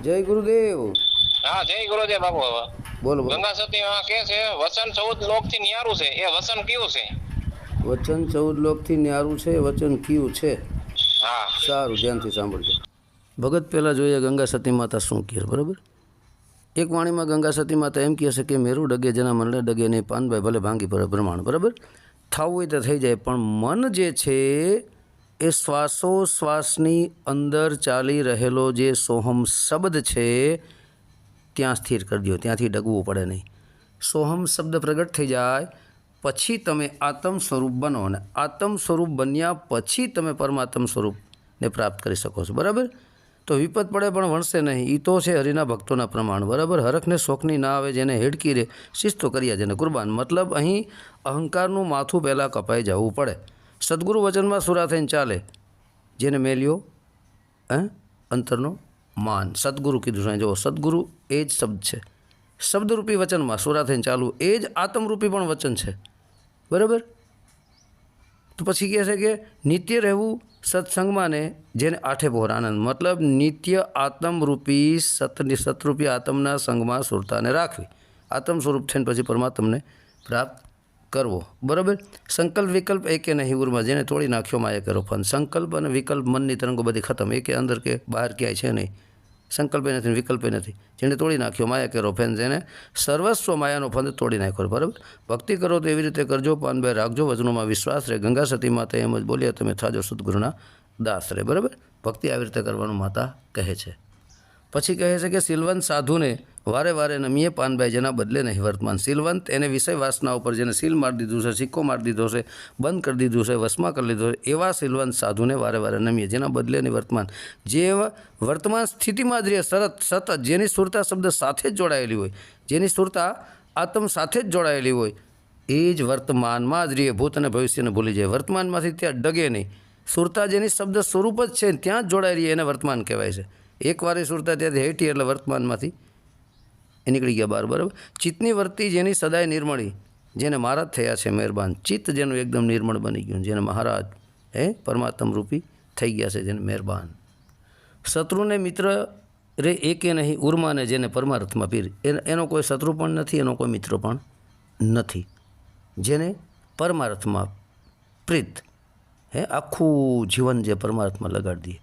જય ગુરુદેવ. હા, જય ગુરુદેવ બાપુ. બોલો બોલો. ગંગા સતી કે છે વસન 14 લોક થી ન્યારું છે, એ વસન કયું છે? વચન 14 લોકથી ન્યારું છે, વચન કયું છે? હા, સારું, ધ્યાનથી સાંભળજો. ભગત પહેલાં જોઈએ ગંગા સતી માતા શું કહે, બરાબર. એક વાણીમાં ગંગા સતી માતા એમ કહે છે કે મેરું ડગે જેના મનને ડગે નહીં, પાનભાઈ ભલે ભાંગી પડે બ્રહ્માંડ, બરાબર. થવું હોય તો થઈ જાય, પણ મન જે છે એ શ્વાસોશ્વાસની અંદર ચાલી રહેલો જે સોહમ શબ્દ છે ત્યાં સ્થિર કરી દો, ત્યાંથી ડગવું પડે નહીં. સોહમ શબ્દ પ્રગટ થઈ જાય પછી તમે આત્મ સ્વરૂપ બનો, અને આત્મ સ્વરૂપ બન્યા પછી તમે પરમાત્મ સ્વરૂપને પ્રાપ્ત કરી શકો છો, બરાબર. તો વિપત પડે પણ વણશે નહીં, એ તો છે હરિના ભક્તોના પ્રમાણ, બરાબર. હરખને શોખની ના આવે જેને હેડકી રે, શિસ્તો કર્યા જેને કુરબાન. મતલબ અહીં અહંકારનું માથું પહેલાં કપાઈ જવું પડે. સદગુરુ વચનમાં સુરા થઈને ચાલે, જેને મેલ્યો અંતરનો માન. સદગુરુ કીધું છે, જો સદગુરુ એ જ શબ્દ છે, શબ્દરૂપી વચનમાં સુરા થઈને ચાલવું એ જ આત્મરૂપી પણ વચન છે, બરાબર. તો પછી કહે છે કે નિત્ય રહેવું સત્સંગમાં ને જેને આઠે પહોર આનંદ. મતલબ નિત્ય આત્મરૂપી સતરૂપી આત્મના સંગમાં સુરતાને રાખવી, આત્મ સ્વરૂપ થઈને પછી પરમાત્મને પ્રાપ્ત કરવો, બરાબર. સંકલ્પ વિકલ્પ એકે નહીં ઉરમાં, જેને તોડી નાખ્યો માયા કરો ફન. સંકલ્પ અને વિકલ્પ મનની તરંગો બધી ખતમ, એકે અંદર કે બહાર ક્યાંય છે નહીં. સંકલ્પે નથી, વિકલ્પે નથી, જેને તોડી નાખ્યો માયા કેરો ફેન, જેને સર્વસ્વ માયાનો ફંદ તોડી નાખ્યો, બરાબર. ભક્તિ કરો તો એવી રીતે કરજો, પાનભાઈ રાખજો, વચનોમાં વિશ્વાસ રહે. ગંગા સતી માતા એમ જ બોલ્યા, તમે થાજો સદગુરુના દાસ રહે, બરાબર. ભક્તિ આવી રીતે કરવાનું માતા કહે છે. પછી કહે છે કે સિલવંત સાધુને વારે વારે નમીએ પાનભાઈ, જેના બદલે નહીં વર્તમાન. સિલવંત એને વિષય વાસના ઉપર જેને સીલ મારી દીધું છે, સિક્કો મારી દીધો છે, બંધ કરી દીધું છે, વશમાં કરી લીધો છે, એવા સિલવંત સાધુને વારે વારે નમીએ, જેના બદલે નહીં વર્તમાન. જે વર્તમાન સ્થિતિમાં જ રહે સતત, જેની સુરતા શબ્દ સાથે જ જોડાયેલી હોય, જેની સુરતા આત્મ સાથે જ જોડાયેલી હોય, એ જ વર્તમાનમાં જ રહે. ભૂત અને ભવિષ્યને ભૂલી જાય, વર્તમાનમાંથી ત્યાં ડગે નહીં. સુરતા જેની શબ્દ સ્વરૂપ જ છે ત્યાં જ જોડાઈ રહી, એને વર્તમાન કહેવાય છે. એકવાર એ સુરતા ત્યાંથી હેઠી એટલે વર્તમાનમાંથી એ નીકળી ગયા બહાર, બરાબર. ચિત્તની વર્તી જેની સદાય નિર્મળી, જેને મહારાજ થયા છે મહેરબાન. ચિત્ત જેનું એકદમ નિર્મળ બની ગયું, જેને મહારાજ પરમાત્મ રૂપી થઈ ગયા છે, જેને મહેરબાન. શત્રુને મિત્ર રે એકે નહીં ઉર્માને, જેને પરમાર્થમાં પીર. એનો કોઈ શત્રુ પણ નથી, એનો કોઈ મિત્ર પણ નથી, જેને પરમાર્થમાં પ્રીત, આખું જીવન જે પરમાર્થમાં લગાડી દે,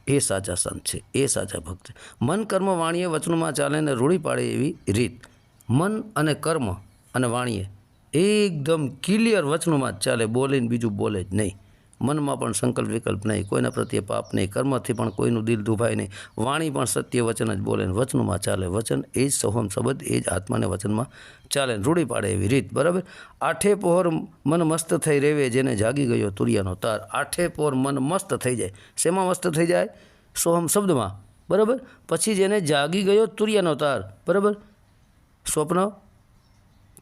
એ સાચા સંત છે, એ સાચા ભક્ત છે. મન કર્મ વાણીએ વચનમાં ચાલે ને રૂળી પાડે એવી રીત. મન અને કર્મ અને વાણીએ એકદમ ક્લિયર વચનોમાં જ ચાલે, બોલીને બીજું બોલે જ નહીં. મનમાં પણ સંકલ્પ વિકલ્પ નહીં, કોઈના પ્રત્યે પાપ નહીં, કર્મથી પણ કોઈનું દિલ દુભાય નહીં, વાણી પણ સત્ય વચન જ બોલે, વચનોમાં ચાલે. વચન એ જ સોહમ શબ્દ, એ જ આત્માને વચનમાં ચાલે, રૂઢી પાડે એવી રીત, બરાબર. આઠે પહોર મન મસ્ત થઈ રેવે, જેને જાગી ગયો તુરિયાનો તાર. આઠે પહોર મન મસ્ત થઈ જાય, શેમાં મસ્ત થઈ જાય? સોહમ શબ્દમાં, બરાબર. પછી જેને જાગી ગયો તુરિયાનો તાર, બરાબર. સ્વપ્ન,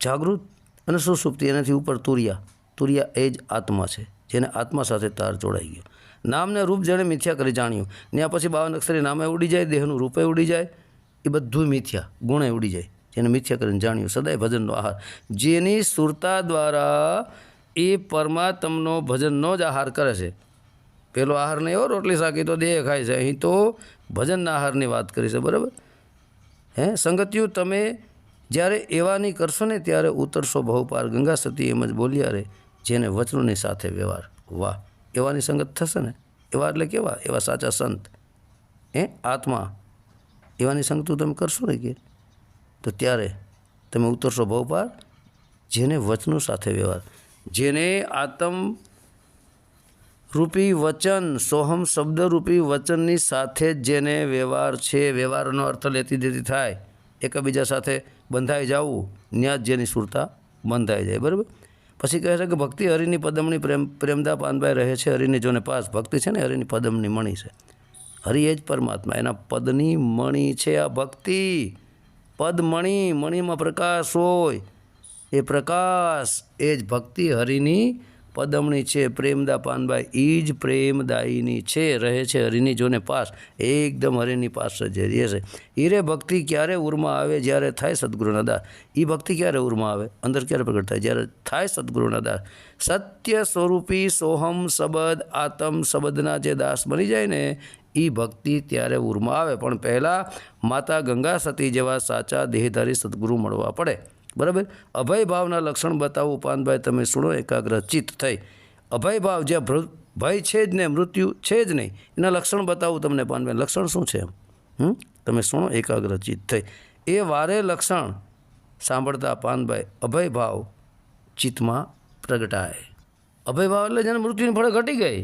જાગૃત અને સુસુપ્તિ, એનાથી ઉપર તુરિયા. તુરિયા એ જ આત્મા છે, જેને આત્મા સાથે તાર જોડાઈ ગયો. નામને રૂપ જેણે મિથ્યા કરી જાણ્યું, ત્યાં પછી 52 અક્ષરી નામે ઉડી જાય, દેહનું રૂપે ઉડી જાય, એ બધું મિથ્યા ગુણે ઉડી જાય, જેને મિથ્યા કરીને જાણ્યું. સદાય ભજનનો આહાર, જેની સુરતા દ્વારા એ પરમાત્મનો ભજનનો જ આહાર કરે છે. પેલો આહાર નહીં, રોટલી શાકી તો દેહ ખાય છે, અહીં તો ભજનના આહારની વાત કરી છે, બરાબર. સંગતિયું તમે જ્યારે એવાની કરશો ને ત્યારે ઉતરશો બહુપાર. ગંગા સતી એમ જ બોલ્યા રે, જેને વચનોની સાથે વ્યવહાર. વાહ, એવાની સંગત થશે ને, એવા એટલે કેવા? એવા સાચા સંત, આત્મા, એવાની સંગતું તમે કરશો ને કે, તો ત્યારે તમે ઉતરશો બહુપાર. જેને વચનો સાથે વ્યવહાર, જેને આત્મ રૂપી વચન, સોહમ શબ્દરૂપી વચનની સાથે જ જેને વ્યવહાર છે, વ્યવહારનો અર્થ લેતી દેતી થાય, એકબીજા સાથે બંધાઈ જવું, ત્યાં જ જેની સુરતા બંધાઈ જાય, બરાબર. પછી કહે છે કે ભક્તિ હરિની પદમણી, પ્રેમદા પાનભાઈ રહે છે હરિની જોને પાસ. ભક્તિ છે ને હરિની પદમની મણી છે, હરિ એ જ પરમાત્મા, એના પદની મણી છે આ ભક્તિ. પદમણી, મણીમાં પ્રકાશ હોય, એ પ્રકાશ એ જ ભક્તિ હરિની પદમણી છે. પ્રેમદા પાનભાઈ એ જ પ્રેમદાયીની છે, રહે છે હરિની જોને પાસ, એકદમ હરિની પાસ જ રહે છે. હીરે ભક્તિ ક્યારે ઉરમાં આવે? જ્યારે થાય સદગુરુના દાસ. એ ભક્તિ ક્યારે ઉરમાં આવે, અંદર ક્યારે પ્રગટ થાય? જ્યારે થાય સદગુરુના દાસ. સત્ય સ્વરૂપી સોહમ શબ્દ આત્મ શબ્દના જે દાસ બની જાય ને, એ ભક્તિ ત્યારે ઉરમાં આવે, પણ પહેલાં માતા ગંગા સતી જેવા સાચા દેહધારી સદગુરુ મળવા પડે. બરાબર. અભય ભાવના લક્ષણ બતાવું પાનભાઈ, તમે સુણો એકાગ્ર ચિત્ત થઈ. અભય ભાવ જે ભય છે જ નહીં, મૃત્યુ છે જ નહીં, એના લક્ષણ બતાવું તમને પાનભાઈ. લક્ષણ શું છે એમ તમે સુણો એકાગ્ર ચિત્ત થઈ. એ વારે લક્ષણ સાંભળતા પાનભાઈ અભય ભાવ ચિત્તમાં પ્રગટાય. અભય ભાવ એટલે જેને મૃત્યુની ફળે ઘટી ગઈ,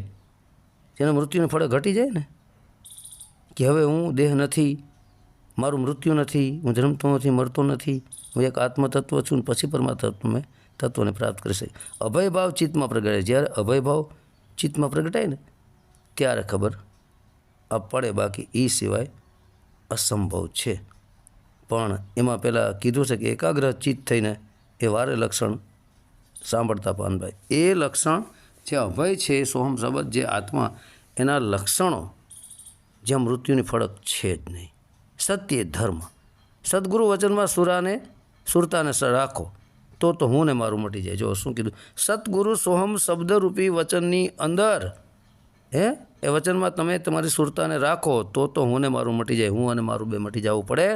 જેને મૃત્યુની ફળે ઘટી જાય ને, કે હવે હું દેહ નથી, મારું મૃત્યુ નથી, હું જન્મતો નથી, મરતો નથી, હું એક આત્મતત્વ છું, પછી પરમાત્મા તત્વને પ્રાપ્ત કરી શકે. અભય ભાવ ચિત્તમાં પ્રગટાય. જ્યારે અભય ભાવ ચિત્તમાં પ્રગટાય ને ત્યારે ખબર આ પડે, બાકી એ સિવાય અસંભવ છે. પણ એમાં પહેલાં કીધું છે કે એકાગ્ર ચિત્ત થઈને એ વારે લક્ષણ સાંભળતા પાનભાઈ, એ લક્ષણ જે અભય છે, સોહમ શબ્દ જે આત્મા, એના લક્ષણો જ્યાં મૃત્યુની ફળક છે જ નહીં. સત્ય ધર્મ સદગુરુ વચનમાં સુરતાને રાખો તો હું ને મારું મટી જાય. જો શું કીધું, સતગુરુ સોહમ શબ્દરૂપી વચનની અંદર એ વચનમાં તમે તમારી સુરતાને રાખો તો હું ને મારું મટી જાય. હું અને મારું બે મટી જવું પડે,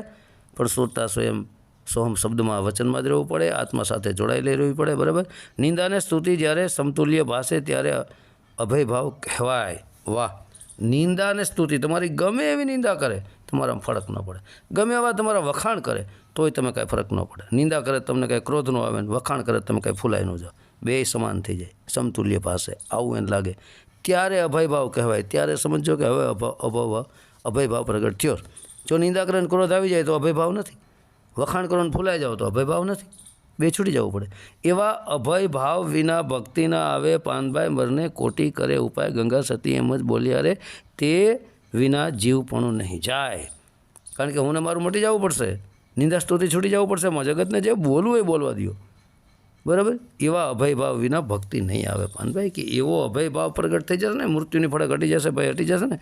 પણ સુરતા સ્વયં સોહમ શબ્દમાં વચનમાં જ રહેવું પડે, આત્મા સાથે જોડાયેલી રહેવી પડે. બરાબર. નિંદાને સ્તુતિ જ્યારે સમતુલ્ય ભાષે ત્યારે અભય ભાવ કહેવાય. વાહ. નિંદાને સ્તુતિ, તમારી ગમે એવી નિંદા કરે તમારામાં ફરક ન પડે, ગમે એવા તમારા વખાણ કરે તોય તમે કાંઈ ફરક ન પડે. નિંદા કરે તમને કાંઈ ક્રોધ ન આવે, ને વખાણ કરે તમે કાંઈ ફૂલાઈ ન જાઓ, બે સમાન થઈ જાય, સમતુલ્ય પાસે આવું એને લાગે, ત્યારે અભય ભાવ કહેવાય. ત્યારે સમજો કે હવે અભય ભાવ પ્રગટ થયો. જો નિંદા કરે ને ક્રોધ આવી જાય તો અભય ભાવ નથી, વખાણ કરો ને ફૂલાઈ જાઓ તો અભય ભાવ નથી, બે છૂટી જવું પડે. એવા અભય ભાવ વિના ભક્તિ ના આવે. પાનભાઈ મરને કોટી કરે ઉપાય, ગંગા સતી એમ જ બોલ્યા રે, તે વિના જીવપણું નહીં જાય. કારણ કે હું ને મારું મટી જવું પડશે, નિંદા સ્તુતિ છૂટી જવું પડશે, જગતને જે બોલવું એ બોલવા દો. બરાબર. એવા અભય ભાવ વિના ભક્તિ નહીં આવે પાનભાઈ, કે એવો અભય ભાવ પ્રગટ થઈ જશે ને, મૃત્યુની ફળે ઘટી જશે, ભાઈ હટી જશે ને,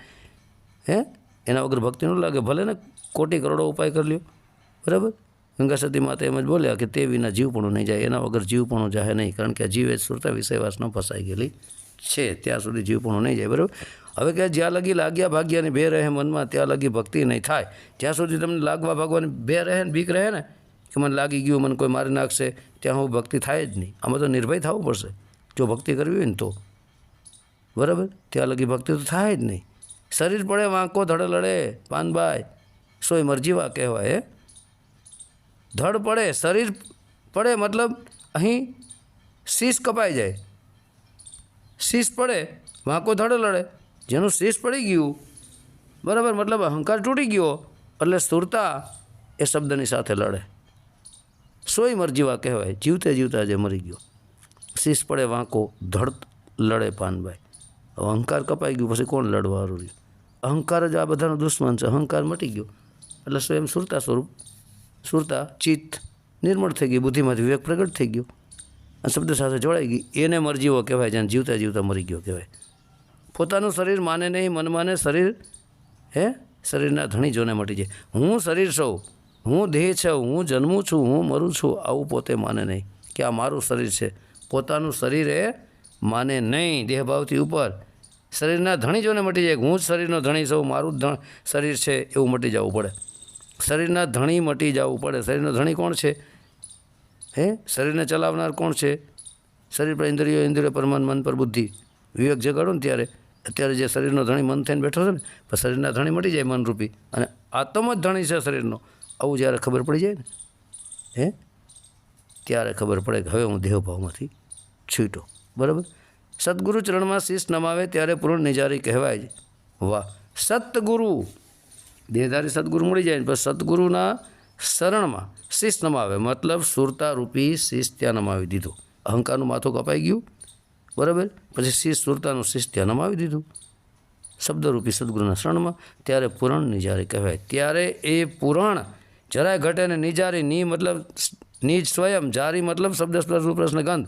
એના વગર ભક્તિ ન લાગે. ભલે ને કોટી કરોડો ઉપાય કરી લ્યો. બરાબર. ગંગા સતી માતા એમ જ બોલ્યા કે તે વિના જીવપણું નહીં જાય, એના વગર જીવપણું જાય નહીં. કારણ કે જીવ એ સુરતા વિષયવાસમાં ફસાઈ ગયેલી છે, ત્યાં સુધી જીવપણું નહીં જાય. બરાબર. હવે કે જ્યાં લગી લાગ્યા ભાગ્યાની બે રહે મનમાં, ત્યાં લગી ભક્તિ નહીં થાય. જ્યાં સુધી તમને લાગવા ભાગવાની બે રહે ને બીક રહે ને, કે મને લાગી ગયું, મને કોઈ મારી નાખશે, ત્યાં હું ભક્તિ થાય જ નહીં. આમાં તો નિર્ભય થવું પડશે જો ભક્તિ કરવી હોય ને તો. બરાબર. ત્યાં લગી ભક્તિ તો થાય જ નહીં. શરીર પડે વાંકો ધડ લડે પાનભાઈ, સોય મરજીવા કહેવાય. ધડ પડે, શરીર પડે મતલબ અહીં શીશ કપાઈ જાય, શીશ પડે વાંકો ધડ લડે. જેનું શીશ પડી ગયું, બરાબર, મતલબ અહંકાર તૂટી ગયો, એટલે સ્થૂળતા એ શબ્દની સાથે લડે. સોય મરજીવા કહેવાય, જીવતે જીવતા જે મરી ગયો. શીશ પડે વાંકો ધડ લડે પાનભાઈ. અહંકાર કપાઈ ગયું પછી કોણ લડવાનું રહ્યું? અહંકાર જ આ બધાનો દુશ્મન છે. અહંકાર મટી ગયો એટલે સ્વયં સુરતા સ્વરૂપ, સુરતા ચિત્ત નિર્મળ થઈ ગઈ, બુદ્ધિમાંથી વિવેક પ્રગટ થઈ ગયો અને શબ્દ સાથે જોડાઈ ગઈ. એને મરજીવો કહેવાય, જેને જીવતા જીવતા મરી ગયો કહેવાય. પોતાનું શરીર માને નહીં, મન માને શરીર, શરીરના ધણી જોને મટી જાય. હું શરીર છું, હું દેહ છું, હું જન્મું છું, હું મરું છું, આવું પોતે માને નહીં કે આ મારું શરીર છે. પોતાનું શરીર એ માને નહીં, દેહભાવથી ઉપર શરીરના ધણી જોને મટી જાય. હું જ શરીરનો ધણી છું, મારું જ શરીર છે, એવું મટી જવું પડે. શરીરના ધણી મટી જવું પડે. શરીરનો ધણી કોણ છે? શરીરને ચલાવનાર કોણ છે? શરીર પર ઇન્દ્રિયો પર મન પર બુદ્ધિ, વિવેક જગાડો ને ત્યારે. અત્યારે જે શરીરનો ધણી મન થઈને બેઠો છે ને, પણ શરીરના ધણી મટી જાય મનરૂપી, અને આત્મ જ ધણી છે શરીરનો. આવું જ્યારે ખબર પડી જાય ને, ત્યારે ખબર પડે કે હવે હું દેહભાવમાંથી છૂટો. બરાબર. સદગુરુ ચરણમાં શીશ નમાવે ત્યારે પૂર્ણ નિજારી કહેવાય. વાહ. સતગુરુ, દેહધારી સદગુરુ મળી જાય ને પછી સદગુરુના શરણમાં શીશ નમાવે, મતલબ સુરતા રૂપી શીશ ત્યાં નમાવી દીધું. અહંકારનું માથું કપાઈ ગયું, બરાબર, પછી શીશ સુરતાનું શીશ ત્યાં નમાવી દીધું શબ્દરૂપી સદગુરુના શરણમાં, ત્યારે પૂરણ નિજારી કહેવાય. ત્યારે એ પૂરણ જરાય ઘટે ને નિજારી, ની મતલબ નિજ સ્વયં, જારી મતલબ શબ્દ સ્પર્શ રૂપ રસ ને ગંધ,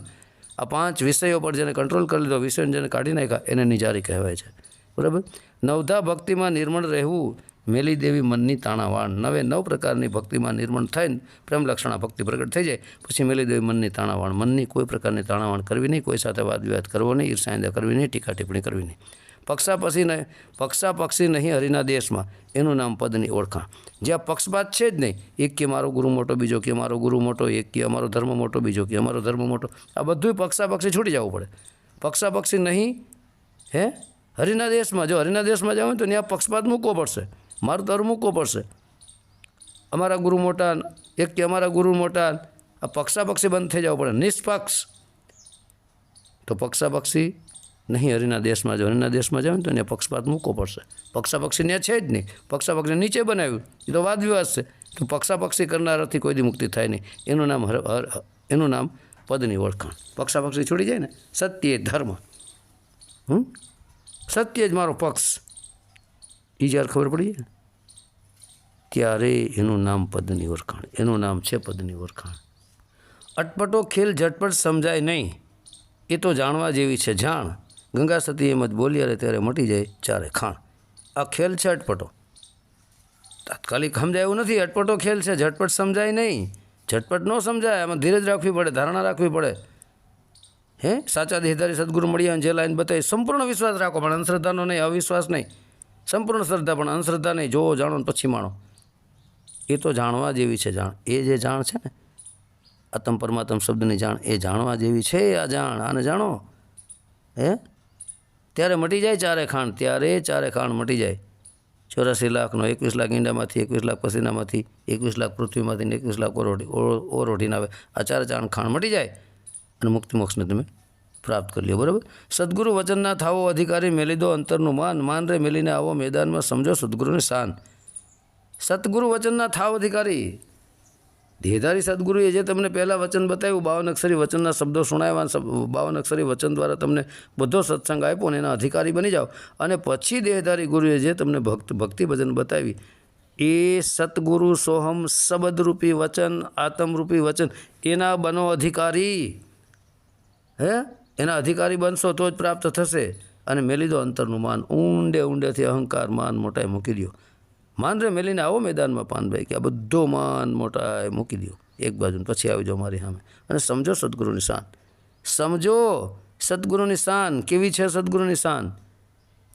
આ પાંચ વિષયો પર જેને કંટ્રોલ કરી લીધો, વિષયોને જેને કાઢી નાખ્યા, એને નિજારી કહેવાય છે. બરાબર. નવધા ભક્તિમાં નિર્મળ રહેવું, મેલી દેવી મનની તાણાવાણ. નવ પ્રકારની ભક્તિમાં નિર્મળ થઈને પ્રેમ લક્ષણા ભક્તિ પ્રગટ થઈ જાય પછી મેલી દેવી મનની તાણાવાણ. મનની કોઈ પ્રકારની તાણાવાણ કરવી નહીં, કોઈ સાથે વાદ વિવાદ કરવો નહીં, ઈર્ષાઇંદા કરવી નહીં, ટીકા ટિપ્પણી કરવી નહીં. પક્ષી નહીં હરિના દેશમાં, એનું નામ પદની ઓળખાણ. જ્યાં પક્ષપાત છે જ નહીં, એક કે મારો ગુરુ મોટો, બીજો કે મારો ગુરુ મોટો, એક કે અમારો ધર્મ મોટો, બીજો કે અમારો ધર્મ મોટો, આ બધું પક્ષી છૂટી જવું પડે. પક્ષી નહીં હરિના દેશમાં. જો હરિના દેશમાં જવું તો ત્યાં પક્ષપાત મૂકવો પડશે, મારું તર મૂકવો પડશે. અમારા ગુરુ મોટા, એક કે અમારા ગુરુ મોટા, આ પક્ષી બંધ થઈ જવું પડે, નિષ્પક્ષ. તો પક્ષી નહીં હરિના દેશમાં. જો હરિના દેશમાં જાવ તો ત્યાં પક્ષપાત મૂકવો પડશે. પક્ષી ત્યાં છે જ નહીં, પક્ષી નીચે બનાવ્યું, એ તો વાદ વિવાદ છે. તો પક્ષી કરનારાથી કોઈ દી મુક્તિ થાય નહીં. એનું નામ પદની ઓળખાણ. પક્ષી છોડી જાય ને, સત્ય ધર્મ, સત્ય જ મારો પક્ષ, એ જ્યારે ખબર પડી જાય ત્યારે એનું નામ પદની ઓળખાણ, એનું નામ છે પદની ઓળખાણ. અટપટો ખેલ ઝટપટ સમજાય નહીં, એ તો જાણવા જેવી છે જાણ. ગંગા સતી એમ જ બોલી અરે ત્યારે મટી જાય ચારે ખાણ. આ ખેલ છે અટપટો, તાત્કાલિક સમજાય એવું નથી. અટપટો ખેલ છે, ઝટપટ સમજાય નહીં. ઝટપટ ન સમજાય, આમાં ધીરજ રાખવી પડે, ધારણા રાખવી પડે. સાચા દેહધારી સદગુરુ મળ્યા જે લાઈન બતાવી, સંપૂર્ણ વિશ્વાસ રાખો, પણ અંધશ્રદ્ધાનો નહીં, અવિશ્વાસ નહીં. સંપૂર્ણ શ્રદ્ધા પણ અંધશ્રદ્ધા નહીં. જોવો, જાણો ને પછી માણો. એ તો જાણવા જેવી છે જાણ. એ જે જાણ છે ને, આત્મ પરમાત્મ શબ્દની જાણ, એ જાણવા જેવી છે. આ જાણ, આને જાણો ત્યારે મટી જાય ચારે ખાણ. ત્યારે ચારે ખાણ મટી જાય. 84 લાખનો 21 લાખ ઈંડામાંથી, 21 લાખ પસીનામાંથી, 21 લાખ પૃથ્વીમાંથી, 21 લાખ ઓરોઢીને આવે. આ ચારે ખાણ મટી જાય અને મુક્તિ મોક્ષને તમે પ્રાપ્ત કરી લ્યો. બરાબર. સદગુરુ વચનના થાવો અધિકારી, મેલી દો અંતરનું માન રે મેલીને આવો મેદાનમાં, સમજો સદગુરુની શાન. સદગુરુ વચનના થાવ અધિકારી, દેહધારી સદગુરુએ જે તમને પહેલાં વચન બતાવ્યું, 52 અક્ષરી વચનના શબ્દો સુણાવ્યા, 52 અક્ષરી વચન દ્વારા તમને બધો સત્સંગ આપ્યો અને એના અધિકારી બની જાઓ. અને પછી દેહધારી ગુરુએ જે તમને ભક્તિ ભજન બતાવી, એ સતગુરુ સોહમ શબ્દરૂપી વચન, આત્મરૂપી વચન, એના બનો અધિકારી. એના અધિકારી બનશો તો જ પ્રાપ્ત થશે. અને મેલી દો અંતરનું માન, ઊંડેથી અહંકાર માન મોટાઈ મૂકી દો. માન રે મેલીને આવો મેદાનમાં પાનભાઈ, કે આ બધો માન મોટાઈ મૂકી દો એક બાજુ, પછી આવી જાઓ મારી સામે અને સમજો સદગુરુની શાન. સમજો સદગુરુની શાન કેવી છે. સદગુરુની શાન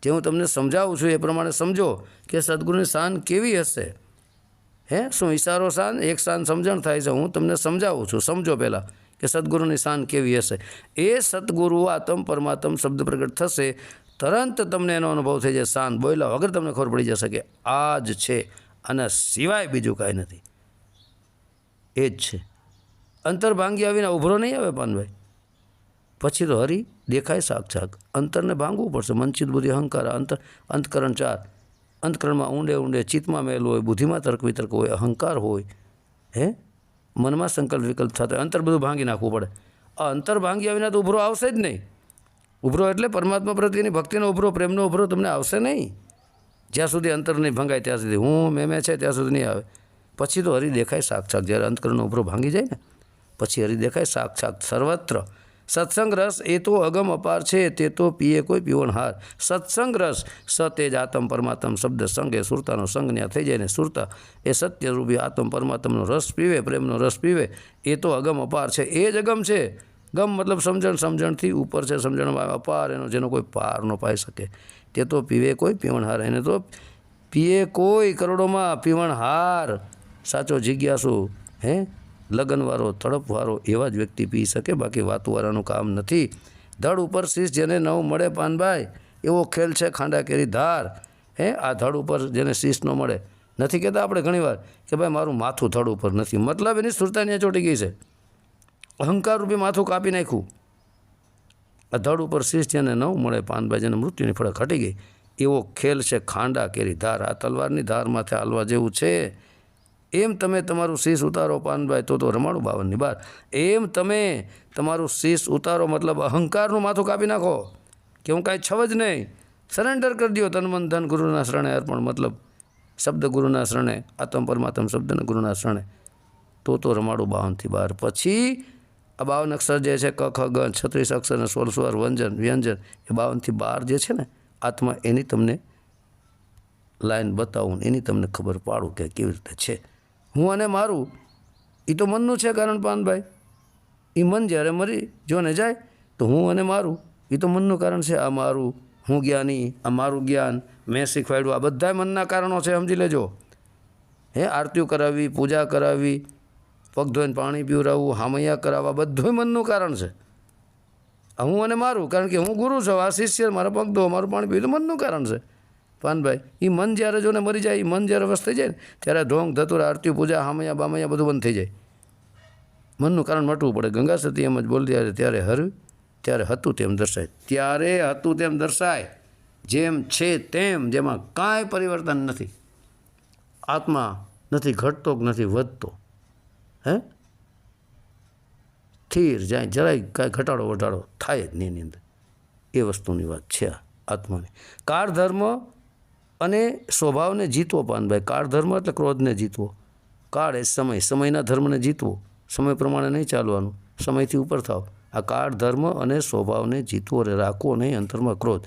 જે હું તમને સમજાવું છું એ પ્રમાણે સમજો કે સદગુરુની શાન કેવી હશે. શું ઈશારો શાન, એક શાન સમજણ થાય છે. હું તમને સમજાવું છું, સમજો પહેલાં કે સદગુરુની શાન કેવી હશે. એ સદગુરુ આત્મ પરમાત્મ શબ્દ પ્રગટ થશે, તરત તમને એનો અનુભવ થઈ જાય. શાન બોલ્યા વગર તમને ખબર પડી જશે કે આ જ છે, આના સિવાય બીજું કાંઈ નથી, એ જ છે. અંતર ભાંગી આવીને ઉભરો નહીં આવે પાનભાઈ, પછી તો હરી દેખાય સાક્ષાત. અંતરને ભાંગવું પડશે. મનચિત બુદ્ધિ અહંકાર, અંતકરણ 4. અંતકરણમાં ઊંડે ચિત્તમાં મેલું હોય, બુદ્ધિમાં તર્ક વિતર્ક હોય, અહંકાર હોય, મનમાં સંકલ્પ વિકલ્પ થતા, અંતર બધું ભાંગી નાખવું પડે. આ અંતર ભાંગી આવીને તો ઉભરો આવશે જ નહીં. ઉભરો એટલે પરમાત્મા પ્રત્યેની ભક્તિનો ઉભરો, પ્રેમનો ઉભરો તમને આવશે નહીં. જ્યાં સુધી અંતર નહીં ભંગાય ત્યાં સુધી, હું મેં છે ત્યાં સુધી નહીં આવે. પછી તો હરી દેખાય સાક્ષાત. જ્યારે અંતકરણનો ઉભરો ભાંગી જાય ને પછી હરી દેખાય સાક્ષાત સર્વત્ર. સત્સંગ રસ એ તો અગમ અપાર છે, તે તો પીએ કોઈ પીવણહાર. સત્સંગ રસ, સતેજ આત્મ પરમાત્મ શબ્દ સંગે સુરતાનો સંગ ન્યા થઈ જાય ને સુરતા એ સત્યરૂપી આત્મ પરમાત્મનો રસ પીવે, પ્રેમનો રસ પીવે. એ તો અગમ અપાર છે, એ જ અગમ છે. ગમ મતલબ સમજણથી ઉપર છે, સમજણમાં અપાર, એનો જેનો કોઈ પાર ન પાઈ શકે. તે તો પીવે કોઈ પીવણહાર, એને તો પીએ કોઈ કરોડોમાં પીવણહાર. સાચો જિજ્ઞાસુ, લગનવાળો, તડપવાળો એવા જ વ્યક્તિ પી શકે, બાકી વાતુવાળાનું કામ નથી. ધડ ઉપર શીશ જેને નવ મળે પાનભાઈ, એવો ખેલ છે ખાંડા કેરી ધાર. આ ધડ ઉપર જેને શીશ ન મળે, નથી કહેતા આપણે ઘણીવાર કે ભાઈ મારું માથું ધડ ઉપર નથી, મતલબ એની સુરતા ત્યાં ચોટી ગઈ છે. અહંકાર રૂપી માથું કાપી નાખ્યું. આ ધડ ઉપર શીશ જેને ન મળે પાનભાઈ, જેને મૃત્યુની ફળક હટી ગઈ, એવો ખેલ છે ખાંડા કેરી ધાર. આ તલવારની ધાર માથે હાલવા જેવું છે. એમ તમે તમારું શીશ ઉતારો પાનભાઈ, તો રમાડું 52ની બાર. એમ તમે તમારું શીશ ઉતારો, મતલબ અહંકારનું માથું કાપી નાખો કે હું કાંઈ છવ જ નહીં. સરેન્ડર કરી દો તન મન ધન ગુરુના શરણે અર્પણ, મતલબ શબ્દ ગુરુના શરણે, આત્મ પરમાત્મ શબ્દને ગુરુના શરણે, તો રમાડું 52થી બાર. પછી આ 52 અક્ષર જે છે, ક ખ ગ 36 અક્ષર અને 16 સ્વર વ્યંજન, એ 52થી 12 જે છે ને આત્મા, એની તમને લાઈન બતાવું, એની તમને ખબર પાડું કે કેવી રીતે છે. હું અને મારું એ તો મનનું છે કારણ પાનભાઈ. એ મન જ્યારે મરી જો ને જાય તો હું અને મારું એ તો મનનું કારણ છે. આ મારું, હું જ્ઞાની, આ મારું જ્ઞાન, મેં શીખવાડ્યું, આ બધા મનના કારણો છે, સમજી લેજો. આરતીઓ કરાવવી, પૂજા કરાવવી, પગ ધોઈને પાણી પીવડાવવું, હામૈયા કરાવવા, બધું મનનું કારણ છે. હું અને મારું, કારણ કે હું ગુરુ છું, આ શિષ્ય, મારા પગ ધો, મારું પાણી પીવું, મનનું કારણ છે. પાનભાઈ, એ મન જ્યારે જોને મરી જાય, એ મન જ્યારે વસ્ત થઈ જાય ને ત્યારે ઢોંગ ધતુરા, આરતી પૂજા, હામૈયા બામૈયા બધું બંધ થઈ જાય. મનનું કારણ મટવું પડે. ગંગા સતી એમ જ બોલતી હતી, ત્યારે હર્યું ત્યારે હતું તેમ દર્શાય. ત્યારે હતું તેમ દર્શાય, જેમ છે તેમ, જેમાં કાંઈ પરિવર્તન નથી. આત્મા નથી ઘટતો કે નથી વધતો. સ્થિર જાય, જરાય કાંઈ ઘટાડો વટાડો થાય જ નહીં એની અંદર. એ વસ્તુની વાત છે આ આત્માની. કાળ ધર્મ અને સ્વભાવને જીતવો. પાનભાઈ, કાળ ધર્મ એટલે ક્રોધને જીતવો. કાળ એ સમય, સમયના ધર્મને જીતવો. સમય પ્રમાણે નહીં ચાલવાનું, સમયથી ઉપર થાવ. આ કાળ ધર્મ અને સ્વભાવને જીતવો રે, રાખવો નહીં અંતરમાં ક્રોધ.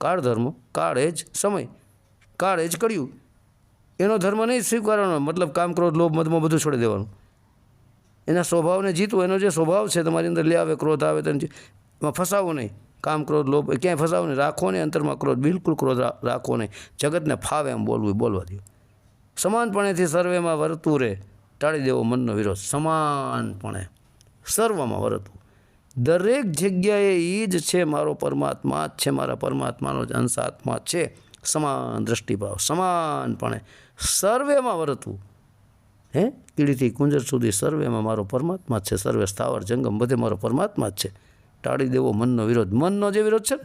કાળ ધર્મ, કાળ એ જ સમય, કાળ એ જ કર્યું, એનો ધર્મ નહીં સ્વીકારવાનો. મતલબ કામ, ક્રોધ, લોભ, મદમાં બધું છોડી દેવાનું. એના સ્વભાવને જીતવો. એનો જે સ્વભાવ છે તમારી અંદર લે આવે, ક્રોધ આવે તો એમાં ફસાવવું નહીં. કામ, ક્રોધ, લોભ ક્યાંય ફસાવવું નહીં. રાખવો નહીં અંતરમાં ક્રોધ, બિલકુલ ક્રોધ રાખવો નહીં. જગતને ફાવે એમ બોલવું, બોલવા દો. સમાનપણેથી સર્વેમાં વર્તું રે, ટાળી દેવો મનનો વિરોધ. સમાનપણે સર્વમાં વર્તવું. દરેક જગ્યાએ એ જ છે મારો પરમાત્મા જ છે, મારા પરમાત્માનો જ અંશ આત્મા છે. સમાન દ્રષ્ટિભાવ, સમાનપણે સર્વેમાં વર્તવું. કીડીથી કુંજર સુધી સર્વેમાં મારો પરમાત્મા જ છે. સર્વે સ્થાવર જંગમ બધે મારો પરમાત્મા જ છે. ટાળી દેવો મનનો વિરોધ. મનનો જે વિરોધ છે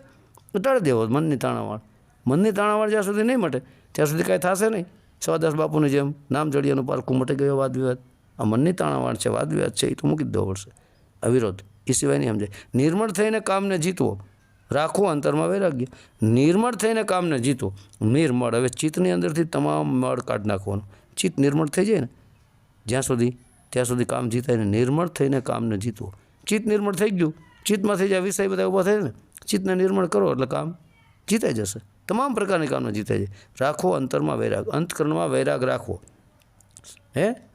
ને ટાળી દેવો. મનની તાણાવાળ, મનની તાણાવાળ જ્યાં સુધી નહીં મટે ત્યાં સુધી કાંઈ થશે નહીં. સવાદાસ બાપુની જેમ નામ જડિયાનું પારખું મટી ગયો વાદ વિવાદ. આ મનની તાણાવાળ છે, વાદ વિવાદ છે, એ તો મૂકી જ દેવો પડશે. આ વિરોધ એ સિવાય નહીં સમજાય. નિર્મળ થઈને કામને જીતવો, રાખવો અંતરમાં વૈરાગ્ય. નિર્મળ થઈને કામને જીતવો. નિર્મળ, હવે ચિત્તની અંદરથી તમામ મળ કાઢી નાખવાનું. ચિત્ત નિર્મળ થઈ જાય ને જ્યાં સુધી, ત્યાં સુધી કામ જીતાય ને. નિર્મળ થઈને કામને જીતવો. ચિત્ત નિર્મળ થઈ ગયું, ચિત્તમાં થઈ જાય વિષય બધા ઊભા થાય ને, ચિત્તને નિર્મળ કરો એટલે કામ જીતાઈ જશે. તમામ પ્રકારની કામને જીતાઈ જાય. રાખો અંતરમાં વૈરાગ, અંતકરણમાં વૈરાગ રાખવો.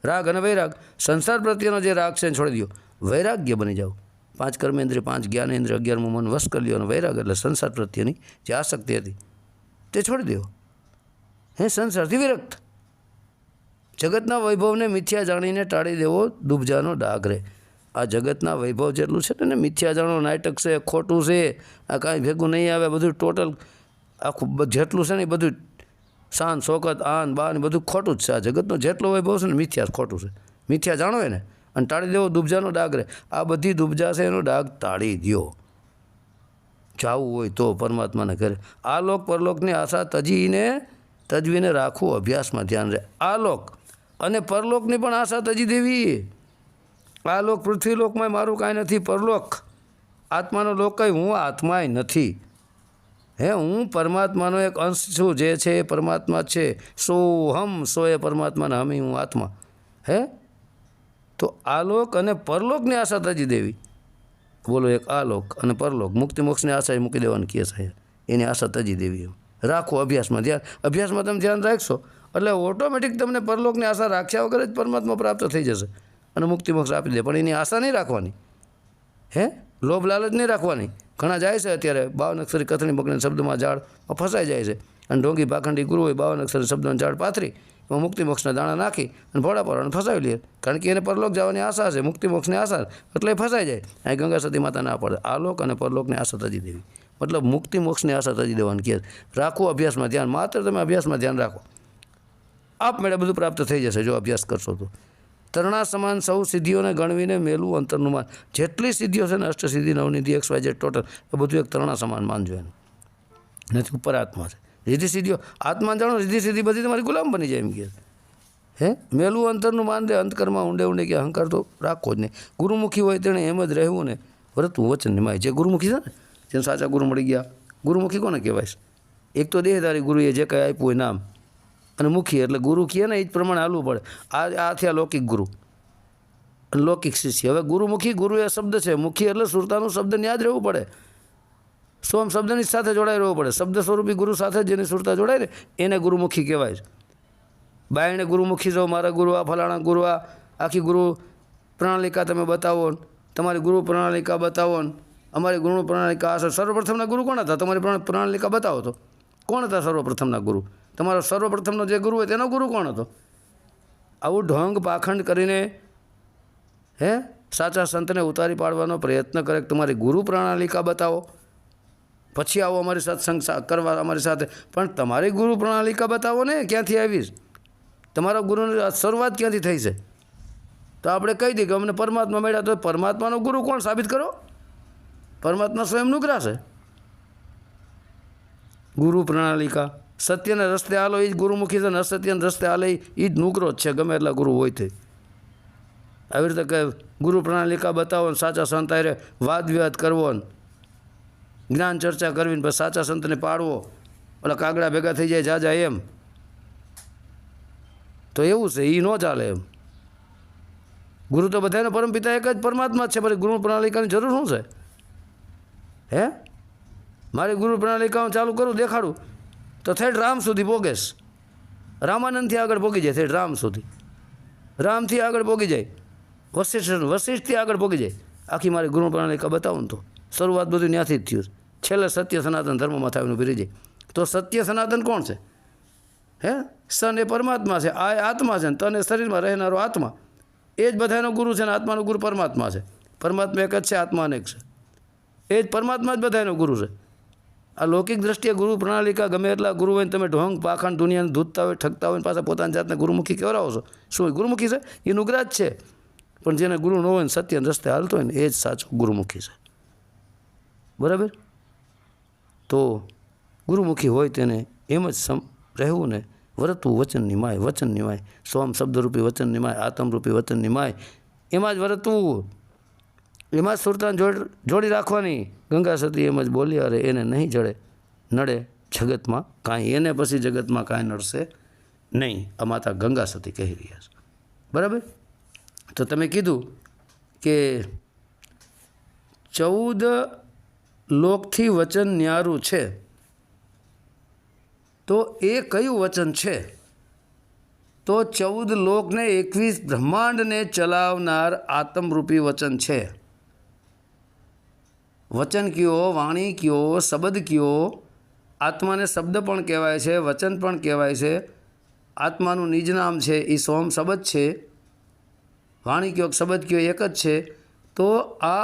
રાગ અને વૈરાગ, સંસાર પ્રત્યેનો જે રાગ છે છોડી દો, વૈરાગ્ય બની જાઓ. 5 કર્મેન્દ્રિય, 5 જ્ઞાનેન્દ્રિય, 11મું મન વશ કરી લ્યો. અને વૈરાગ એટલે સંસાર પ્રત્યેની જે આસક્તિ હતી તે છોડી દો. સંસારથી વિરક્ત. જગતના વૈભવને મિથ્યા જાણીને ટાળી દેવો દુબજાનો ડાઘ રે. આ જગતના વૈભવ જેટલું છે ને મિથ્યા જાણો, નાટક છે, ખોટું છે, આ કાંઈ ભેગું નહીં આવે, બધું ટોટલ આખું જેટલું છે ને એ બધું શાન શોકત આન બાન બધું ખોટું જ છે. આ જગતનો જેટલો વૈભવ છે ને મિથ્યા ખોટું છે. મિથ્યા જાણો એને અને ટાળી દેવો દુબજાનો ડાઘ રે. આ બધી દુબજા છે એનો ડાઘ ટાળી દો. જાવું હોય તો પરમાત્માને ઘરે. આ લોક પરલોકની આશા તજીને રાખવું, અભ્યાસમાં ધ્યાન રહે. આ લોક અને પરલોકની પણ આશા તજી દેવી. આ લોક પૃથ્વીલોકમાં મારું કાંઈ નથી. પરલોક આત્માનો લોક કંઈ હું આત્માય નથી. હું પરમાત્માનો એક અંશ છું. જે છે એ પરમાત્મા છે. સોહમ, સો એ પરમાત્માના હમી હું આત્મા. તો આલોક અને પરલોકની આશા તજી દેવી. બોલો, એક આલોક અને પરલોક, મુક્તિ મોક્ષની આશા મૂકી દેવાની કેસ છે. એની આશા તજી દેવી. રાખો અભ્યાસમાં ધ્યાન. અભ્યાસમાં તમે ધ્યાન રાખશો એટલે ઓટોમેટિક તમને પરલોકની આશા રાખ્યા વગર જ પરમાત્મા પ્રાપ્ત થઈ જશે અને મુક્તિ મોક્ષ આપી દે. પણ એની આશા નહીં રાખવાની. લોભ લાલચ નહીં રાખવાની. ઘણા જાય છે અત્યારે 52 અક્ષરી કથણી બકડીને શબ્દમાં ઝાડમાં ફસાઈ જાય છે. અને ઢોંગી ભાખંડી ગુરુ હોય 52 અક્ષરી શબ્દોને ઝાડ પાથરી એમાં મુક્તિ મોક્ષના દાણા નાખી અને ભોળા પોળાને ફસાવી લે. કારણ કે એને પરલોક જવાની આશા છે, મુક્તિ મોક્ષની આશા, એટલે એ ફસાઈ જાય. અહીં ગંગા સતી માતા ના પડે. આલોક અને પરલોકની આશા તજી દેવી. મતલબ મુક્તિ મોક્ષની આશા તજી દેવાની કે રાખવું અભ્યાસમાં ધ્યાન. માત્ર તમે અભ્યાસમાં ધ્યાન રાખો, આપમેળે બધું પ્રાપ્ત થઈ જશે જો અભ્યાસ કરશો તો. તરણા સમાન સૌ સિદ્ધિઓને ગણવીને મેલું અંતરનું માન. જેટલી સિદ્ધિઓ છે ને અષ્ટસિદ્ધિ, નવનિધિ, XYZ ટોટલ, એ બધું એક તરણા સમાન માનજો એનું. નથી ઉપર આત્મા છે. રીધિ સિદ્ધિઓ આત્મા જાણો, રીધિ સિદ્ધિ બધી તમારી ગુલામ બની જાય એમ કે. મેલું અંતરનું માન દે. અંતકરમાં ઊંડે ઊંડે કે અહંકાર તો રાખો જ નહીં. ગુરુમુખી હોય તેણે એમ જ રહેવું ને વર્તવું વચન નિમાય. જે ગુરુમુખી છે ને, જેને સાચા ગુરુ મળી ગયા, ગુરુમુખી કોને કહેવાય? એક તો દેહધારી ગુરુએ જે કંઈ આપ્યું હોય નામ, અને મુખી એટલે ગુરુ કહે ને એ જ પ્રમાણે હાલવું પડે. આ થયા લૌકિક ગુરુ અને લૌકિક શિષ્ય. હવે ગુરુમુખી, ગુરુ એ શબ્દ છે, મુખી એટલે સુરતાનું શબ્દને યાદ રહેવું પડે. સોમ શબ્દની સાથે જોડાઈ રહેવું પડે. શબ્દ સ્વરૂપી ગુરુ સાથે જેની સુરતા જોડાય ને એને ગુરુમુખી કહેવાય છે. બાયણે ગુરુમુખી જાઓ, મારા ગુરુ આ, ફલાણા ગુરુ આ, આખી ગુરુ પ્રણાલિકા તમે બતાવો, તમારી ગુરુ પ્રણાલિકા બતાવો ને અમારી ગુરુ પ્રણાલિકા આ છે. સર્વપ્રથમના ગુરુ કોણ હતા? તમારી પ્રણાલિકા બતાવો તો કોણ હતા સર્વપ્રથમના ગુરુ? તમારો સર્વપ્રથમનો જે ગુરુ હોય તેનો ગુરુ કોણ હતો? આવું ઢોંગ પાખંડ કરીને સાચા સંતને ઉતારી પાડવાનો પ્રયત્ન કરે. તમારી ગુરુ પ્રણાલિકા બતાવો, પછી આવો અમારી સત્સંગ કરવા અમારી સાથે. પણ તમારી ગુરુ પ્રણાલિકા બતાવો ને, ક્યાંથી આવીશ? તમારા ગુરુની શરૂઆત ક્યાંથી થઈ છે? તો આપણે કહી દઈએ કે અમને પરમાત્મા મળ્યા. તો પરમાત્માનો ગુરુ કોણ સાબિત કરો? પરમાત્મા સ્વયં નુગ્રા છે. ગુરુ પ્રણાલિકા સત્યના રસ્તે હાલો એ જ ગુરુમુખી છે, ને અસત્યના રસ્તે હાલે એ જ નુગરો જ છે, ગમે એટલા ગુરુ હોય તે. આવી રીતે કે ગુરુ પ્રણાલિકા બતાવો ને સાચા સંત હારે વાદ વિવાદ કરવો ને જ્ઞાન ચર્ચા કરવી ને પછી સાચા સંતને પાડવો, ઓલા કાગડા ભેગા થઈ જાય જાજા એમ, તો એવું છે એ ન ચાલે એમ. ગુરુ તો બધાનો પરમપિતા એક જ પરમાત્મા જ છે. પછી ગુરુ પ્રણાલિકાની જરૂર શું છે? મારી ગુરુ પ્રણાલિકા હું ચાલુ કરું, દેખાડું તો થેટ રામ સુધી પોગેશ. રામાનંદથી આગળ પોગી જાય, થેટ રામ સુધી. રામથી આગળ પોગી જાય, વશિષ્ઠથી આગળ પોગી જાય. આખી મારી ગુરુ પ્રણાલિકા બતાવું ને તો શરૂઆત બધું ત્યાંથી જ થયું. છેલ્લે સત્ય સનાતન ધર્મમાં થઈને ઉભી રહી જાય. તો સત્ય સનાતન કોણ છે? સન એ પરમાત્મા છે, આ આત્મા છે, તન એ શરીરમાં રહેનારો આત્મા. એ જ બધાનો ગુરુ છે ને આત્માનો ગુરુ પરમાત્મા છે. પરમાત્મા એક જ છે, આત્મા અનેક છે. એ જ પરમાત્મા જ બધાનો ગુરુ છે. આ લૌકિક દ્રષ્ટિએ ગુરુ પ્રણાલિકા ગમે એટલા ગુરુ હોય ને તમે ઢોંગ પાખંડ દુનિયાને ધૂતતા હોય, ઠગતા હોય ને પાછા પોતાની જાતને ગુરુમુખી કહેવરાવો છો. શું ગુરુમુખી છે? એ નુગ્રા જ છે. પણ જેને ગુરુ ન હોય ને સત્ય રસ્તે હાલતો હોય ને એ જ સાચો ગુરુમુખી છે. બરાબર? તો ગુરુમુખી હોય તેને એમ જ રહેવું ને, વર્તવું વચનની માય, વચનની માય, સોમ શબ્દરૂપી વચનની માય, આત્મરૂપી વચનની માય, એમાં જ વર્તવું, એમાં જ સુરતાને જોડી રાખવાની. ગંગા સતી એમ જ બોલી, અરે એને નહીં નડે જગતમાં કાંઈ, એને પછી જગતમાં કાંઈ નડશે નહીં. આ માતા ગંગા સતી કહી રહ્યા છે. બરાબર? તો તમે કીધું કે 14 લોકથી વચન ન્યારું છે, તો એ કયું વચન છે? તો 14 લોકને 21 બ્રહ્માંડને ચલાવનાર આત્મરૂપી વચન છે. વચન કયો, વાણી કયો, શબ્દ કયો. આત્માને શબ્દ પણ કહેવાય છે, વચન પણ કહેવાય છે. આત્માનું નિજ નામ છે એ સોમ શબ્દ છે. વાણી કયો, શબ્દ કયો એક જ છે. તો આ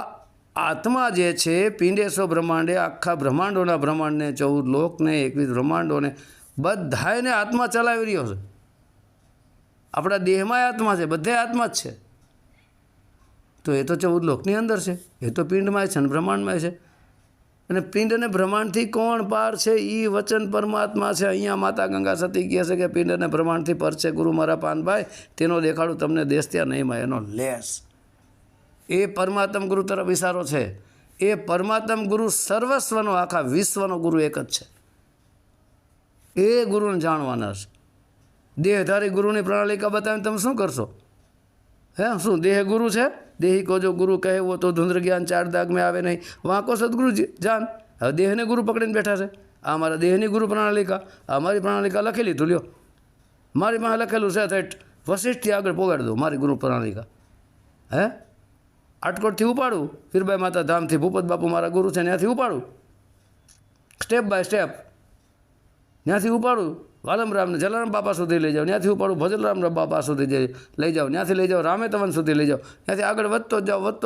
આત્મા જે છે પિંડેશ્વર બ્રહ્માંડે, આખા બ્રહ્માંડોના બ્રહ્માંડને, 14 લોકને, 21 બ્રહ્માંડોને બધાને આત્મા ચલાવી રહ્યો છે. આપણા દેહમાં આત્મા છે, બધે આત્મા જ છે. તો એ તો 14 લોકની અંદર છે, એ તો પિંડમાં છે અને બ્રહ્માંડમાં છે. અને પિંડ અને બ્રહ્માંડથી કોણ પાર છે? એ વચન પરમાત્મા છે. અહીંયા માતા ગંગા સતી કહે છે કે પિંડ અને બ્રહ્માંડથી પર છે ગુરુ મારા પાનભાઈ, તેનો દેખાડું તમને દેશ ત્યાં નહીં માં એનો લેસ. એ પરમાત્મ ગુરુ તરફ ઇશારો છે. એ પરમાત્મ ગુરુ સર્વસ્વનો, આખા વિશ્વનો ગુરુ એક જ છે. એ ગુરુને જાણવાના છે. દેહધારી ગુરુની પ્રણાલિકા બતાવીને તમે શું કરશો? શું દેહ ગુરુ છે? દેહી કો જો ગુરુ કહે વો તો ધુંધ્ર જ્ઞાન 4 દાગ में આવે નહીં. વાંકો સદગુરુજી જાન. હવે દેહને ગુરુ પકડીને બેઠા છે. આ મારા દેહની ગુરુ પ્રણાલિકા, આ મારી પ્રણાલિકા લખી લીધું. લ્યો, મારી પાસે લખેલું છે, થેટ વશિષ્ઠથી આગળ પોગાડી દો મારી ગુરુ પ્રણાલિકા. આટકોટથી ઉપાડું, પીરબાઈ માતા ધામથી ભૂપત બાપુ મારા ગુરુ છે ત્યાંથી ઉપાડું, સ્ટેપ બાય સ્ટેપ ત્યાંથી ઉપાડું. વાલમરામને જલારામ બાપા સુધી લઈ જાઓ, ત્યાંથી ઉપાડું ભજલરામ બાપા સુધી લઈ જાઓ, ત્યાંથી લઈ જાઓ રામેતવન સુધી લઈ જાઓ, ત્યાંથી આગળ વધતો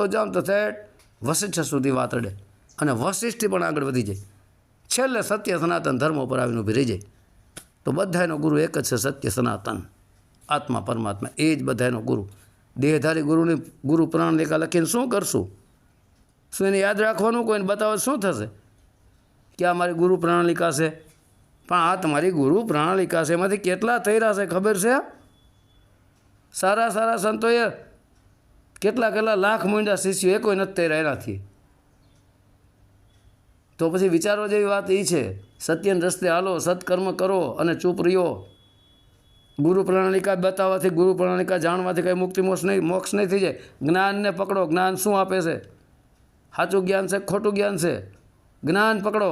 જાઓ તો થેટ વશિષ્ઠ સુધી વાત અડે. અને વશિષ્ઠથી પણ આગળ વધી જાય, છેલ્લે સત્ય સનાતન ધર્મ ઉપર આવીને ઊભી રહી જાય. તો બધાનો ગુરુ એક જ છે, સત્ય સનાતન આત્મા પરમાત્મા. એ જ બધાનો ગુરુ. દેહધારી ગુરુની ગુરુ પ્રણાલિકા લખીને શું કરશું? શું એને યાદ રાખવાનું? કોઈને બતાવે શું થશે કે આ મારી ગુરુ પ્રણાલિકા છે? પણ આ તમારી ગુરુ પ્રણાલિકા છે, એમાંથી કેટલા થઈ રહ્યા છે ખબર છે? સારા સારા સંતોએ કેટલા લાખ મૂંડા શિષ્યો, એ કોઈ નથી થઈ રહ્યા એનાથી. તો પછી વિચારો જેવી વાત એ છે, સત્યને રસ્તે હાલો, સત્કર્મ કરો અને ચૂપ રહ્યો. ગુરુ પ્રણાલિકા બતાવવાથી, ગુરુ પ્રણાલિકા જાણવાથી કંઈ મુક્તિ મોક્ષ નહીં થઈ જાય. જ્ઞાનને પકડો. જ્ઞાન શું આપે છે? સાચું જ્ઞાન છે, ખોટું જ્ઞાન છે? જ્ઞાન પકડો.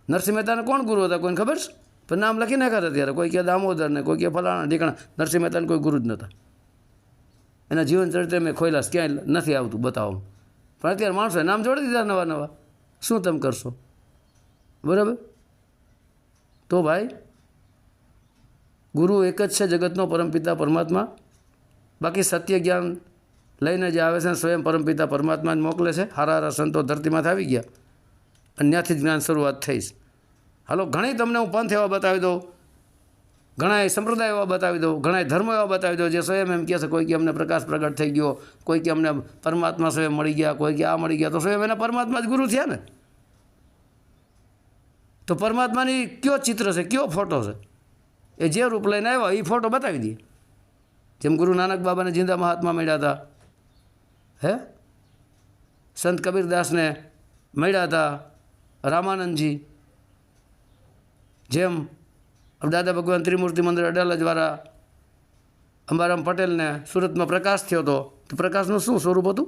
નરસિંહ મહેતાને કોણ ગુરુ હતા? કોઈને ખબર છે? પણ નામ લખી નાખ્યા અત્યારે. કોઈ કહે દામોદરને, કોઈ કહે ફલાણા ઢીકણા. નરસિંહ મહેતાને કોઈ ગુરુ જ નહોતા. એના જીવન ચરિત્ર મેં ખોયલા, ક્યાંય નથી આવતું બતાવવામાં. પણ અત્યારે માણસોએ નામ જોડી દીધા નવા નવા. શું તમે કરશો? બરાબર. તો ભાઈ ગુરુ એક જ છે, જગતનો પરમપિતા પરમાત્મા. બાકી સત્ય જ્ઞાન લઈને જે આવે છે સ્વયં પરમપિતા પરમાત્મા જ મોકલે છે. હારા સંતો ધરતીમાંથી આવી ગયા અને ત્યાંથી જ જ્ઞાન શરૂઆત થઈ. હાલો, ઘણી તમને હું પંથ એવા બતાવી દઉં, ઘણા સંપ્રદાય એવા બતાવી દઉં, ઘણા ધર્મ એવા બતાવી દઉં જે સ્વયં એમ કહે છે, કોઈ કે અમને પ્રકાશ પ્રગટ થઈ ગયો, કોઈ કે અમને પરમાત્મા સ્વયં મળી ગયા, કોઈ કે આ મળી ગયા. તો સ્વયં એના પરમાત્મા જ ગુરુ થયા ને. તો પરમાત્માની કયો ચિત્ર છે, કયો ફોટો છે? એ જે રૂપ લઈને આવ્યા એ ફોટો બતાવી દઈએ. જેમ ગુરુ નાનક બાબાને જિંદા મહાત્મા મળ્યા હતા, હે, સંત કબીરદાસને મળ્યા હતા, રામાનંદજી, જેમ દાદા ભગવાન ત્રિમૂર્તિ મંદિર અડાલજવાળા અંબારામ પટેલને સુરતમાં પ્રકાશ થયો હતો, તો પ્રકાશનું શું સ્વરૂપ હતું?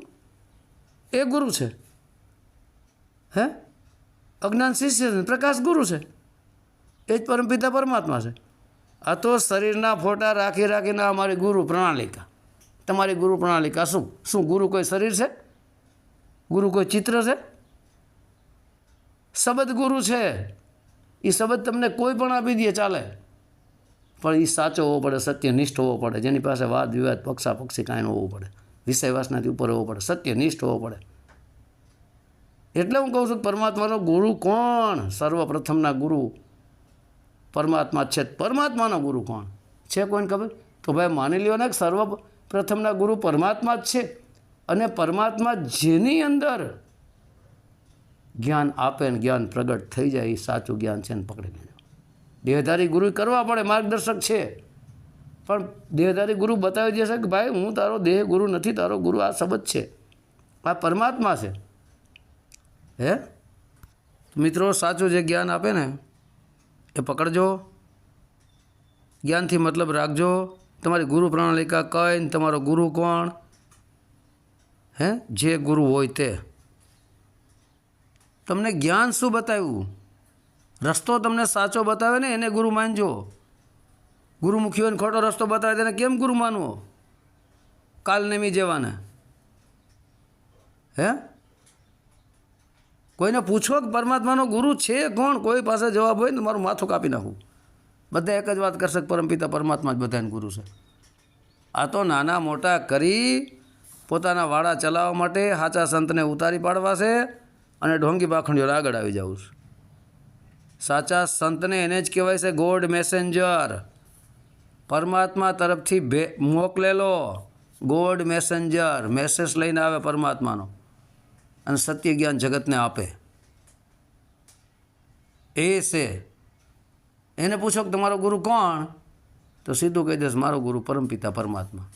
એ ગુરુ છે. હે, અજ્ઞાન શિષ્ય છે, પ્રકાશ ગુરુ છે, એ જ પરમપિતા પરમાત્મા છે. આ તો શરીરના ફોટા રાખી રાખીને અમારી ગુરુ પ્રણાલિકા. તમારી ગુરુ પ્રણાલિકા શું ગુરુ કોઈ શરીર છે? ગુરુ કોઈ ચિત્ર છે? શબ્દ ગુરુ છે. એ શબ્દ તમને કોઈ પણ આપી દે ચાલે, પણ એ સાચો હોવો પડે, સત્યનિષ્ઠ હોવો પડે, જેની પાસે વાદ વિવાદ પક્ષા પક્ષી કાંઈ ન હોવું પડે, વિષય વાસનાથી ઉપર હોવો પડે, સત્યનિષ્ઠ હોવો પડે. એટલે હું કહું છું પરમાત્માનો ગુરુ કોણ? સર્વપ્રથમના ગુરુ પરમાત્મા છે. પરમાત્માનો ગુરુ કોણ છે? કોઈને ખબર? તો ભાઈ માની લ્યો ને કે સર્વપ્રથમના ગુરુ પરમાત્મા જ છે. અને પરમાત્મા જેની અંદર જ્ઞાન આપે ને જ્ઞાન પ્રગટ થઈ જાય, એ સાચું જ્ઞાન છે ને પકડી લેજો. દેહધારી ગુરુ કરવા પડે, માર્ગદર્શક છે, પણ દેહધારી ગુરુ બતાવી દેશે કે ભાઈ હું તારો દેહ ગુરુ નથી, તારો ગુરુ આ શબ્દ છે, આ પરમાત્મા છે. હે મિત્રો, સાચું જે જ્ઞાન આપે ને એ પકડજો, જ્ઞાનથી મતલબ રાખજો. તમારી ગુરુ પ્રણાલિકા કઈ ને તમારો ગુરુ કોણ? હે, જે ગુરુ હોય તે. તમને જ્ઞાન શું બતાવ્યું? રસ્તો તમને સાચો બતાવે ને એને ગુરુ માનજો. ગુરુમુખી હોય ને ખોટો રસ્તો બતાવે તેને કેમ ગુરુ માનવો? કાલનેમી જેવાને. હે, કોઈને પૂછો કે પરમાત્માનો ગુરુ છે કોણ? કોઈ પાસે જવાબ હોય ને મારું માથું કાપી નાખું. બધા એક જ વાત કરશે કે પરમપિતા પરમાત્મા જ બધાને ગુરુ છે. આ તો નાના મોટા કરી પોતાના વાડા ચલાવવા માટે સાચા સંતને ઉતારી પાડવા છે અને ઢોંગી પાખંડીઓ આગળ આવી જવું છે. સાચા સંતને એને જ કહેવાય છે ગોડ મેસેન્જર. પરમાત્મા તરફથી મોકલેલો ગોડ મેસેન્જર, મેસેજ લઈને આવે પરમાત્માનો અને સત્ય જ્ઞાન જગતને આપે. એ છે. એને પૂછો કે તમારો ગુરુ કોણ? તો સીધું કહી દેશે મારો ગુરુ પરમપિતા પરમાત્મા.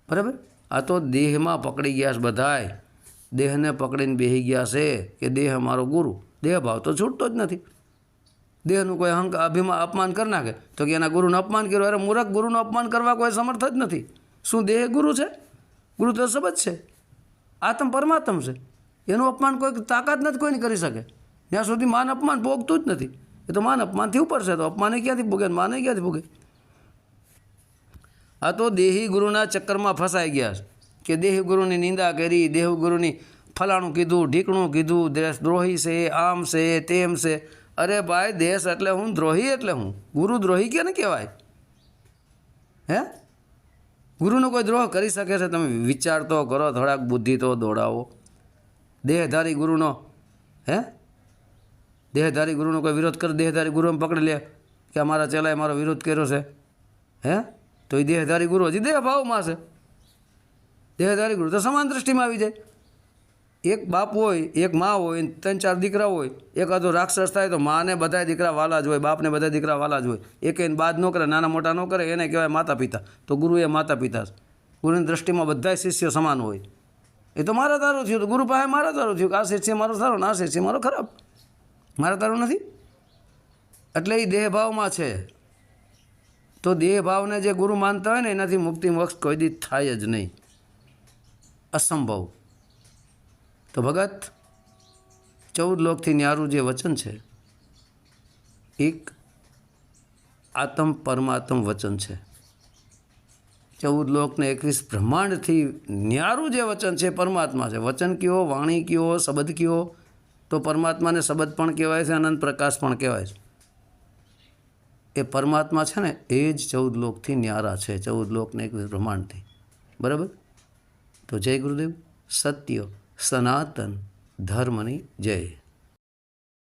બરાબર. આ તો દેહમાં પકડી ગયા છે બધાય, દેહને પકડીને બેસી ગયા છે કે દેહ મારો ગુરુ. દેહ ભાવ તો છૂટતો જ નથી. દેહનું કોઈ અપમાન કરી નાખે તો કે એના ગુરુનું અપમાન કર્યું. અરે મૂર્ખ, ગુરુનું અપમાન કરવા કોઈ સમર્થ જ નથી. શું દેહ ગુરુ છે? ગુરુ તો શબ્દ છે, આત્મ પરમાત્મ છે. એનું અપમાન કોઈ તાકાત નથી કોઈને કરી શકે. ત્યાં સુધી માન અપમાન ભોગતું જ નથી. એ તો માન અપમાનથી ઉપર છે, તો અપમાને ક્યાંથી ભોગે, માને ક્યાંથી ભોગે? આ તો દેહી ગુરુના ચક્કરમાં ફસાઈ ગયા છે કે દેહ ગુરુની નિંદા કરી, દેહ ગુરુની ફલાણું કીધું, ઢીકણું કીધું, દેશદ્રોહી છે, આમ છે, તેમ છે. અરે ભાઈ, દેશ એટલે હું, દ્રોહી એટલે હું. ગુરુ દ્રોહી કે ને કહેવાય? હે, ગુરુનો કોઈ દ્રોહ કરી શકે છે? તમે વિચાર તો કરો, થોડાક બુદ્ધિ તો દોડાવો. દેહધારી ગુરુનો, હે, દેહધારી ગુરુનો કોઈ વિરોધ કરે? દેહધારી ગુરુ એમ પકડી લે કે અમારા ચેલાએ મારો વિરોધ કર્યો છે, હે, તો એ દેહધારી ગુરુ હજી દેહ ભાવમાં છે. દેહધારી ગુરુ તો સમાન દૃષ્ટિમાં આવી જાય. એક બાપ હોય, એક મા હોય, 3-4 દીકરા હોય, એકાદો રાક્ષસ થાય તો માને બધા દીકરા વાલા જ હોય, બાપને બધા દીકરા વાલા જ હોય. એકેને બાદ ન કરે, નાના મોટા ન કરે, એને કહેવાય માતા પિતા. તો ગુરુ એ માતા પિતા છે. ગુરુની દૃષ્ટિમાં બધા શિષ્યો સમાન હોય. એ તો મારા તારું થયું, તો ગુરુ પાસે મારા તારું થયું કે આ શિષ્ય મારો સારો ને આ શિષ્ય મારો ખરાબ. મારા તારું નથી. એટલે એ દેહભાવમાં છે. તો દેહભાવને જે ગુરુ માનતા હોય ને એનાથી મુક્તિ મોક્ષ કોઈ દી થાય જ નહીં, અસંભવ. તો ભગત 14 લોકથી ન્યારું જે વચન છે એક આત્મ પરમાત્મ વચન છે. 14 લોક ને 21 બ્રહ્માંડથી ન્યારું જે વચન છે પરમાત્મા છે. વચન કયો, વાણી કયો, શબ્દ કયો, તો પરમાત્માને શબ્દ પણ કહેવાય છે, અનંત પ્રકાશ પણ કહેવાય છે. એ પરમાત્મા છે ને એ જ 14 લોકથી ન્યારા છે, 14 લોક ને 21 બ્રહ્માંડથી. બરાબર? તો જય ગુરુદેવ. સત્ય સનાતન ધર્મની જય.